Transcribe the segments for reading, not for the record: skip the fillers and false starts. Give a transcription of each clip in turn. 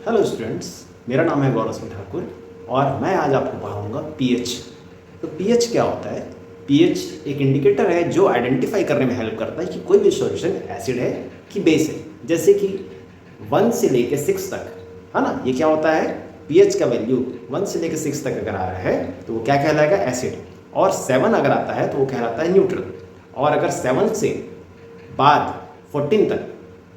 Hello students, मेरा नाम है गौरव सिंह ठाकुर और मैं आज आपको पढ़ाऊंगा पीएच। तो पीएच क्या होता है? पीएच एक इंडिकेटर है जो आइडेंटिफाई करने में हेल्प करता है कि कोई भी सॉल्यूशन एसिड है कि बेस है। जैसे कि 1 से लेके 6 तक, है ना। ये क्या होता है? पीएच का वैल्यू 1 से लेके 6 तक अगर आ रहा है तो वो क्या कहलाएगा? एसिड। और 7 अगर आता है तो वो कहलाता है न्यूट्रल। और अगर 7 से बाद 14 तक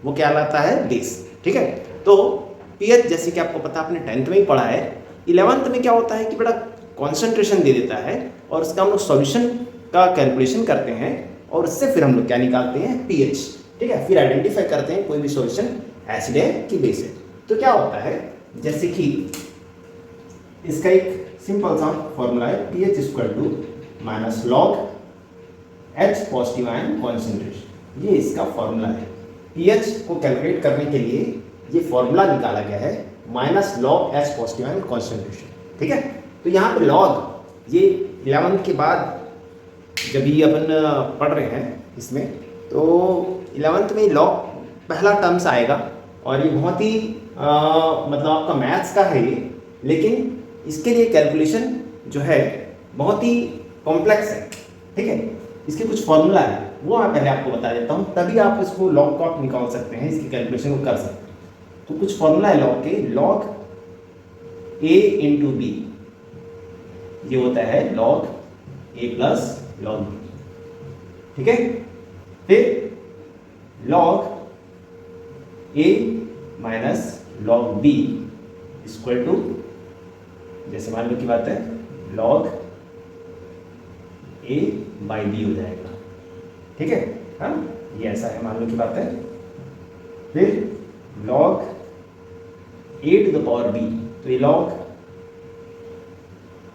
वो क्या कहलाता है? बेस। ठीक है। तो पीएच जैसे कि आपको पता, आपने 10th में ही पढ़ा है। 11th में क्या होता है कि बड़ा कॉन्सेंट्रेशन दे देता है और उसका हम लोग सॉल्यूशन का कैलकुलेशन करते हैं और उससे फिर हम लोग क्या निकालते हैं? पीएच। ठीक है। फिर आइडेंटिफाई करते हैं कोई भी सॉल्यूशन एसिड है कि बेस है। तो क्या होता है, जैसे कि इसका एक सिंपल सा फॉर्मूला है, pH equal to minus log H positive ion concentration. ये इसका फॉर्मूला है। पीएच को कैलकुलेट करने के लिए ये फॉर्मूला निकाला गया है, minus log H positive ion concentration. ठीक है। तो यहाँ पे लॉग ये 11th के बाद जब ये अपन पढ़ रहे हैं इसमें, तो 11th में लॉग पहला टर्म्स आएगा और ये बहुत ही मतलब आपका मैथ्स का है ये, लेकिन इसके लिए कैलकुलेशन जो है बहुत ही कॉम्प्लेक्स है। ठीक है। इसके कुछ फॉर्मूला है, वो मैं पहले आपको बता देता हूँ, तभी आप इसको लॉग को आप निकाल सकते हैं, इसकी कैलकुलेशन को कर सकते हैं। तो कुछ फॉर्मूला है लॉग के, लॉग ए इंटू बी, ये होता है log A plus log B. ठीक है। फिर log A minus log B equal to, जैसे मान लो की बात है, लॉग ए बाई बी हो जाएगा। ठीक है। हाँ, ये ऐसा है, मान लो की बात है। फिर log A to the power B, तो ये लॉग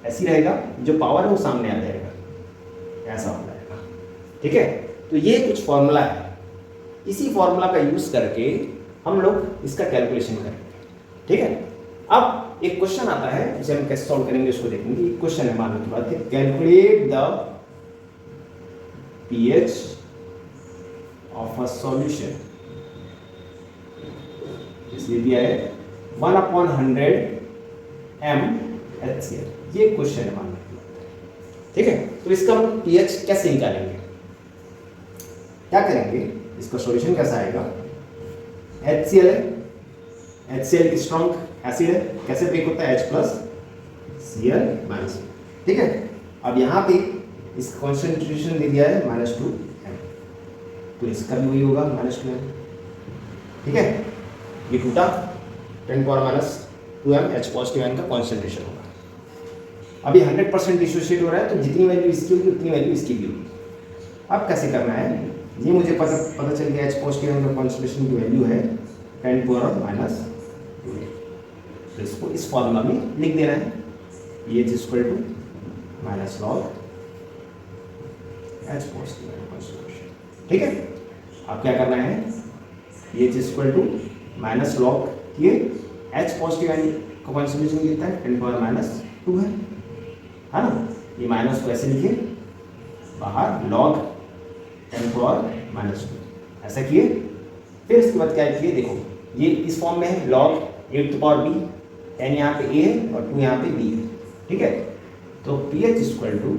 ऐसी रहेगा, जो पावर है वो सामने आ जाएगा, ऐसा हो जाएगा। ठीक है। तो ये कुछ फॉर्मूला है, इसी फॉर्मूला का यूज करके हम लोग इसका कैलकुलेशन करेंगे। ठीक है। अब एक क्वेश्चन आता है, जिसे हम कैसे सॉल्व करेंगे उसको देखेंगे। एक क्वेश्चन है, मान लो की बात है, calculate the pH of a solution. इसलिए दिया है 1/100 mHCl। ये क्वेश्चन है, मान लो। ठीक है। तो इसका हम पीएच कैसे निकालेंगे, क्या करेंगे, इसका सॉल्यूशन कैसा आएगा? HCl है, HCl की स्ट्रॉन्ग एसिड है, कैसे ब्रेक होता है? H plus Cl minus. ठीक है। अब यहाँ पे इसका कॉन्सेंट्रेशन दे दिया है -2 m, तो इसका भी वही होगा -2 m। ठीक है। ये टूटा, 10⁻² m H पॉजिटिव आयन का कॉन्सेंट्रेशन होगा। अभी 100% डिसोसिएट हो रहा है, तो जितनी वैल्यू इसकी होगी उतनी वैल्यू इसकी भी होगी। अब कैसे करना है, ये मुझे पता चल गया, H पॉजिटिव आयन का कॉन्सेंट्रेशन की वैल्यू है 10⁻²। तो इसको इस फॉर्मूला में लिख देना है, ये equal to minus log H positive ion concentration. ठीक है। अब क्या करना है, ये इक्वल टू माइनस लॉग, ये एच पॉजिटिव आयन का कॉन्सेंट्रेशन कितना है? 10⁻² है ना। ये माइनस को ऐसे लिखिए बाहर, लॉग 10⁻², ऐसा किए। फिर इसके बाद क्या किए, देखो ये इस फॉर्म में है, log A to power B, 10 यहाँ पे ए है और 2 यहाँ पे बी है। ठीक है। तो pH equal to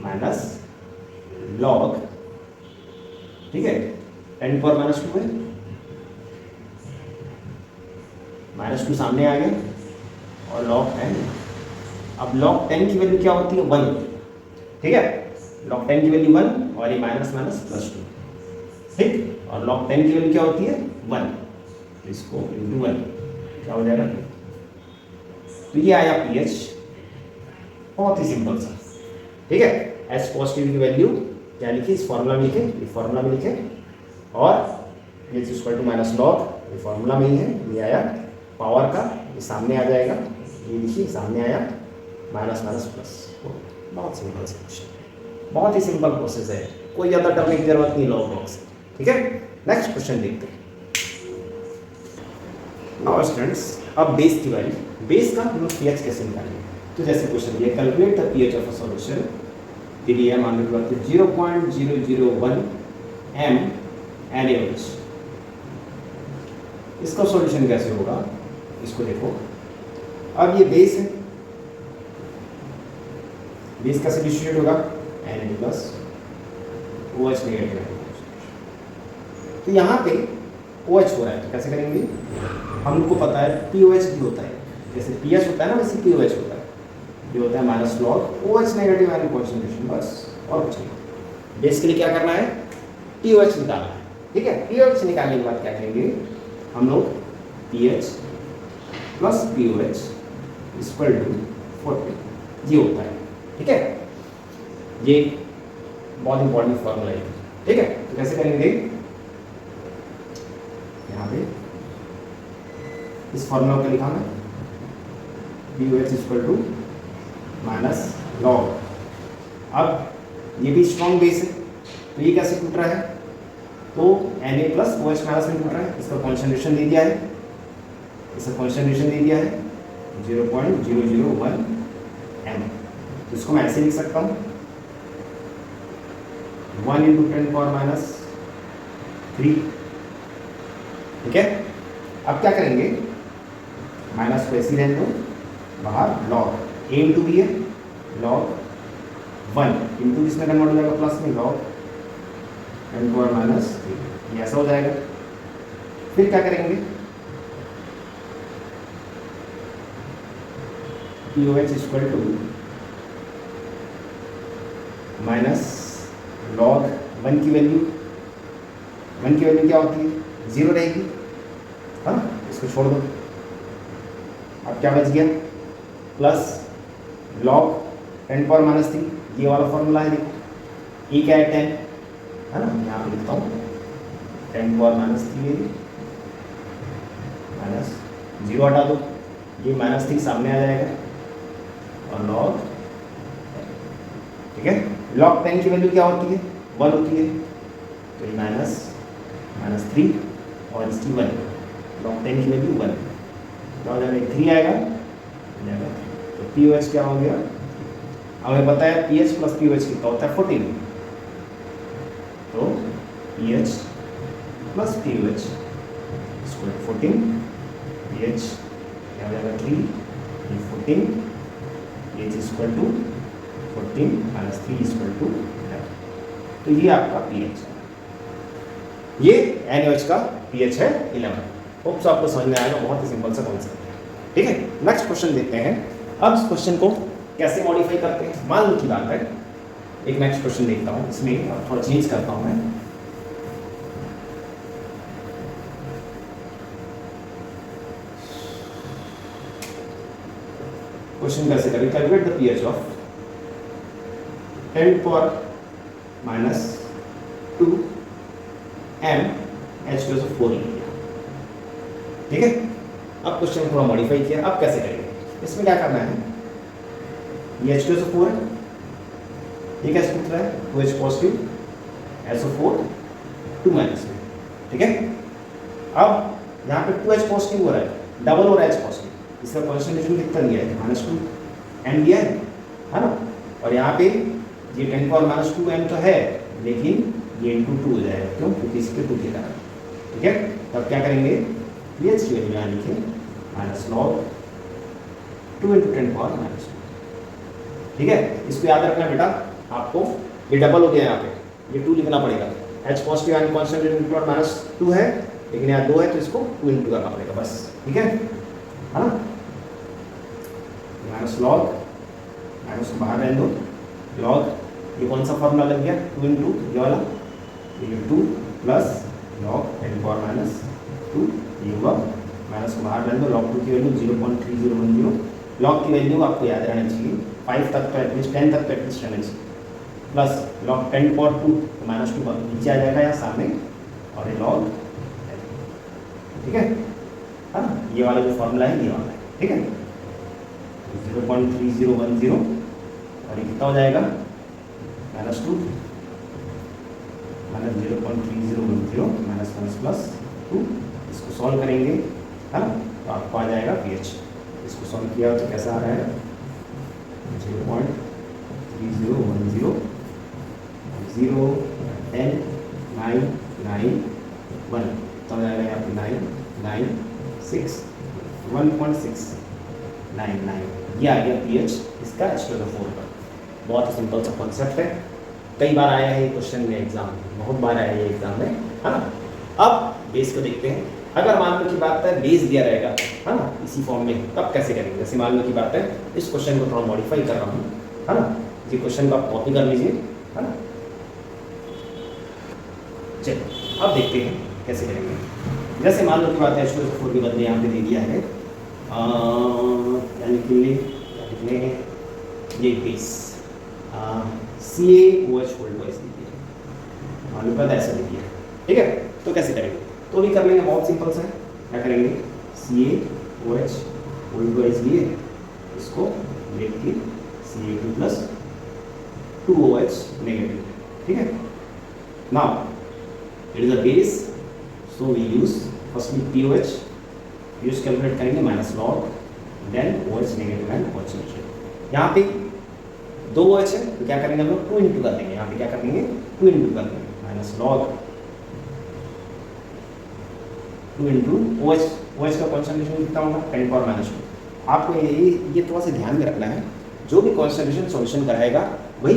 minus log, ठीक है, 10⁻² है, -2 सामने आ गया और log 10। अब log 10 की वैल्यू क्या होती है? 1। ठीक है। log 10 की वैल्यू 1 और ये माइनस +2। ठीक। और log 10 की वैल्यू क्या होती है? 1। तो इसको इंटू 1 क्या हो जाएगा? तो ये आया पीएच, बहुत ही सिंपल सा। ठीक है। एच पॉजिटिव की वैल्यू क्या लिखी, इस फॉर्मूला में लिखे, ये फॉर्मूला में लिखे, और H equal to minus log, ये फॉर्मूला में ही है, ये आया पावर का, ये सामने आ जाएगा, ये देखिए सामने आया, माइनस प्लस। बहुत सिंपल सा क्वेश्चन, बहुत ही सिंपल प्रोसेस है, कोई ज़्यादा डरने की जरूरत नहीं लॉग बॉक्स। ठीक है। नेक्स्ट क्वेश्चन देखते हैं। नाउ स्टूडेंट्स, अब बेस की वैल्यू, बेस का हम लोग पीएच कैसे निकालेंगे। तो जैसे क्वेश्चन दिया, calculate the pH of a solution, दिया है मान लो 0.001 m NaOH। इसका सॉल्यूशन कैसे होगा? इसको देखो, अब ये बेस है, बेस का सब्स्टिट्यूट होगा Na प्लस OH नेगेटिव। तो यहाँ पे OH हो रहा है, तो कैसे करेंगे, हमको पता है POH भी होता है, जैसे PS होता है ना वैसे POH होता है, जो होता है minus log OH negative ion concentration, बस और कुछ नहीं। बेस के लिए क्या करना है, POH निकालना है, ठीक है। POH निकालने के बाद क्या करेंगे हम लोग, PH plus POH equal to 40, ये होता है, ठीक है। ये बहुत इंपॉर्टेंट फॉर्मूला है, ठीक है। तो कैसे करेंगे, यहाँ पे इस फॉर्मूला को लिखा मैं, POH equal to minus log. अब ये भी स्ट्रॉन्ग बेस है, तो ये कैसे टूट रहा है, तो Na प्लस OH माइनस में टूट रहा है। इसका कॉन्सेंट्रेशन दे दिया है, इसका कॉन्सेंट्रेशन दे दिया है 0.001 m। तो इसको मैं ऐसे लिख सकता हूँ 1 × 10⁻³ ठीक है। अब क्या करेंगे, माइनस को ऐसे रहने दो, बाहर लॉग A × B है, लॉग 1 इंटू किसमें कन्वर्ट हो जाएगा, प्लस में लॉग 10⁻³ ये ऐसा हो जाएगा। फिर क्या करेंगे, POH equal to minus log 1 की वैल्यू क्या होती है, 0 रहेगी, है ना, इसको छोड़ दो। अब क्या बच गया, प्लस लॉग 10⁻³ ये वाला फॉर्मूला है, देखो E क्या है 10, है ना, यहाँ पे लिखता हूँ 10⁻³ माइनस 0 हटा दो, ये -3 सामने आ जाएगा, और लॉग, ठीक है। लॉग 10 की वैल्यू क्या होती है, 1 होती है, तो ये -3 और इसकी 1, लॉग 10 की वैल्यू 1, क्या हो जाएगा, 3 आएगा, तो POH क्या हो गया, हमें पता है PH प्लस POH कितना होता है 14, तो PH plus POH equal to 14, PH क्या हो जाएगा 3, ये 14, PH equal to 14 minus 3 equal to 11। तो ये आपका pH है, ये NaOH का pH है 11। होप्स आपको समझ में आएगा, बहुत ही सिंपल सा कॉन्सेप्ट है, ठीक है। नेक्स्ट क्वेश्चन देखते हैं। अब इस क्वेश्चन को कैसे मॉडिफाई करते हैं, मान लो की बात है, एक नेक्स्ट क्वेश्चन देखता हूँ, इसमें थोड़ा चेंज करता हूँ मैं। क्वेश्चन कैसे करें, calculate the pH of 10⁻² m H2SO4, ठीक है। अब क्वेश्चन थोड़ा मॉडिफाई किया, अब कैसे करेंगे, इसमें क्या करना है, ये H2SO4 है, ये कैसे पूछ रहा है, 2H पॉजिटिव SO4 2 माइनस में, ठीक है। अब यहाँ पे 2H पॉजिटिव हो रहा है, डबल हो रहा है H पॉजिटिव, इसका कॉन्सेंट्रेशन कितना दिया है, -2 m दिया है ना, और यहाँ पे ये 10⁻² m तो है, लेकिन ये × 2 हो जाएगा, क्यों, क्योंकि इसके 2 के कारण, ठीक है। तब क्या करेंगे, pH की वैल्यू यहाँ लिखें -log 2 × 10⁻², ठीक है। इसको याद रखना बेटा, आपको ये डबल हो गया, यहाँ पे ये 2 लिखना पड़ेगा, H पॉजिटिव आयन कॉन्सेंट्रेशन +2 है, लेकिन यहाँ 2 है तो इसको 2 × करना पड़ेगा, बस, ठीक है ना। -log माइनस को बाहर रहने दो, log ये कौन सा फॉर्मूला लग गया, 2 × ये वाला, ये 2 प्लस log 10⁻², ये हुआ, माइनस को बाहर रहने दो, log 2 की वैल्यू 0.3010, log की वैल्यू आपको याद रहना चाहिए 5 तक तो एटलीस्ट, 10 तक तो एटलीस्ट रहना चाहिए, प्लस log 10⁻², -2 नीचे आ जाएगा यहाँ सामने, और ये log, ठीक है ना, ये वाला जो फॉर्मूला है ये वाला है, ठीक है। 0.3010 और ये कितना हो जाएगा, -2 माइनस 0.3010 माइनस +2, इसको सॉल्व करेंगे, है ना, तो आपको आ जाएगा pH। इसको सॉल्व किया तो कैसा आ रहा है, 0.3010 0 10 9 9 1, तो हो जाएगा यहाँ पे 9 9 6 1.699 ये आ गया pH इसका H2SO4 का। बहुत ही सिंपल सा कॉन्सेप्ट है, कई बार आया है ये क्वेश्चन में एग्जाम में, बहुत बार आया है ये एग्जाम में, है ना। अब बेस को देखते हैं। अगर मान लो की बात है बेस दिया रहेगा, है ना, इसी फॉर्म में, तब कैसे करेंगे। जैसे मान लो की बात है, इस क्वेश्चन को थोड़ा मॉडिफाई कर रहा हूँ, है ना, ये क्वेश्चन को आप कॉपी कर लीजिए, है ना। चलिए अब देखते हैं कैसे करेंगे। जैसे मान लो की बात है H2SO4 के बदले यहाँ पे दे दिया है यानी कि ये बेस CaOH होल्ड वाइज दे दिया, मालूम पता ऐसा दे दिया, ठीक है। तो कैसे करेंगे, तो भी कर लेंगे, बहुत सिंपल सा है। क्या करेंगे, CaOH होल्ड वाइज लिए, इसको लिख के Ca2 प्लस 2OH नेगेटिव, ठीक है। Now it is a base, so we use firstly POH, use calculate करेंगे minus log, then OH negative and OH negative. यहाँ पे 2 OH है तो क्या करेंगे हम लोग 2 इंटू कर देंगे, यहाँ पे क्या कर देंगे 2 इंटू कर देंगे, minus log 2 into OH। OH का कॉन्सेंट्रेशन कितना होगा 10⁻²। आपको ये थोड़ा सा ध्यान में रखना है, जो भी कॉन्सेंट्रेशन सॉल्यूशन कराएगा वही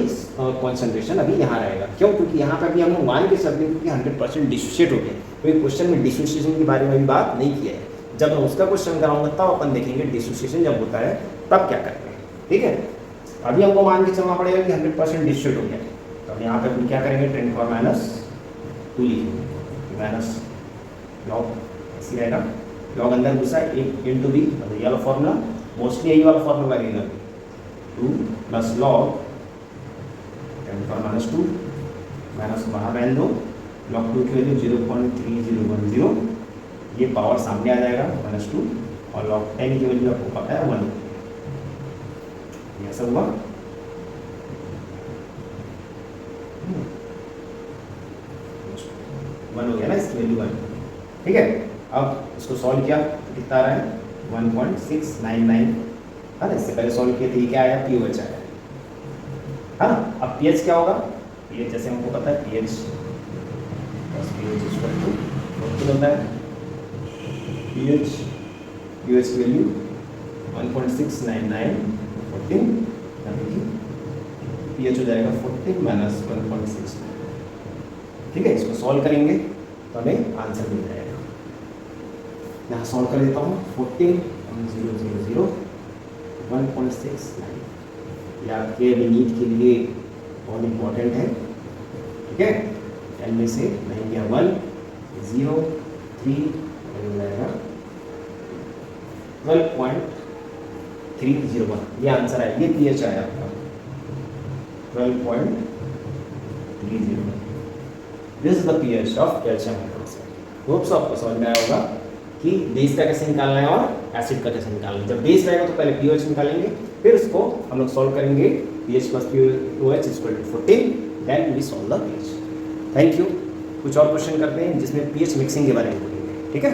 कॉन्सेंट्रेशन अभी यहाँ रहेगा। क्यों, क्योंकि यहाँ पर भी हम लोग मान के चलते हैं कि 100% डिसोशिएट हो गया, क्योंकि क्वेश्चन में डिसोशिएशन के बारे में भी बात नहीं किया है। जब मैं उसका क्वेश्चन कराऊंगा तब अपन देखेंगे डिसोशिएशन जब होता है तब क्या करते हैं, ठीक है। अभी हमको मान के चलना पड़ेगा कि 100% डिसोशिएट हो गया, तो अब यहाँ पे हम क्या करेंगे 10⁻² लिखेंगे, माइनस लॉग ऐसी रहेगा, लॉग अंदर घुसा है, एक इंटू बी, ये वाला फॉर्मूला, मोस्टली यही वाला फॉर्मूला लगेगा, 2 प्लस लॉग 10⁻², माइनस बाहर रहने दो, लॉग 2 की वैल्यू 0.3010, ये पावर सामने आ जाएगा -2, और लॉग 10 की वैल्यू आपको पता है 1, ऐसा हुआ। 1 हो गया ना, इसकी वैल्यू 1, ठीक है। अब इसको सॉल्व किया तो कितना आ रहा है 1.699, है ना। इससे पहले सॉल्व किए थे, क्या आया POH आया, है ना। अब pH क्या होगा, pH जैसे हमको पता है pH होता है, pH की वैल्यू 1.699 14, pH हो जाएगा 14 माइनस 1.6, ठीक है। इसको सॉल्व करेंगे तो हमें आंसर मिल जाएगा। यहाँ सॉल्व कर देता हूँ, 14.000 1.69, ये आपके अभी नीट के लिए बहुत इम्पोर्टेंट है, ठीक है। 10 में से नहीं गया 1 0 3 मिल जाएगा 12.301, ये आंसर है, ये pH आया आपका 12.301। This is the pH of calcium hydroxide. Hope so आपको समझ में आया होगा कि बेस का कैसे निकालना है और एसिड का कैसे निकालना है। जब बेस रहेगा तो पहले POH निकालेंगे, फिर उसको हम लोग सॉल्व करेंगे, pH plus POH equal to 14, then we solve the pH। Thank you. कुछ और क्वेश्चन करते हैं जिसमें pH मिक्सिंग के बारे में बोलेंगे, ठीक है।